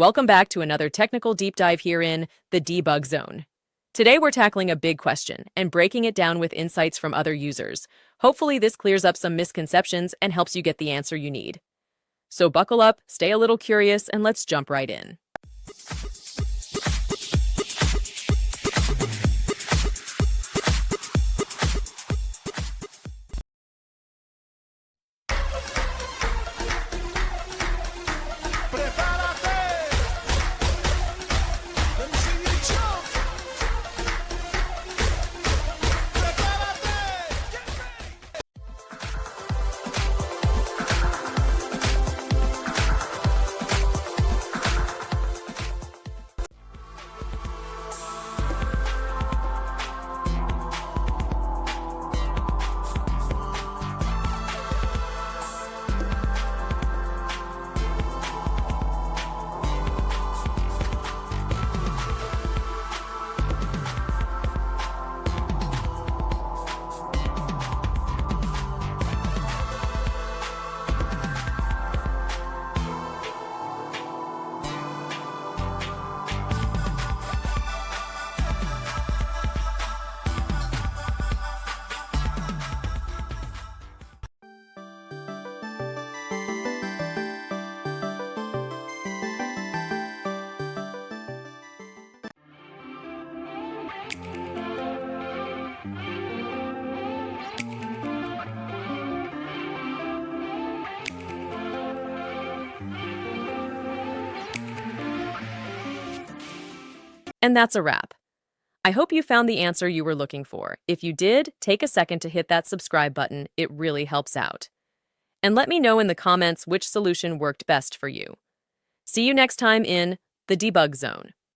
Welcome back to another technical deep dive here in the debug zone. Today we're tackling a big question and breaking it down with insights from other users. Hopefully this clears up some misconceptions and helps you get the answer you need. So buckle up, stay a little curious, and let's jump right in. And that's a wrap. I hope you found the answer you were looking for. If you did, take a second to hit that subscribe button. It really helps out. And let me know in the comments which solution worked best for you. See you next time in the debug zone.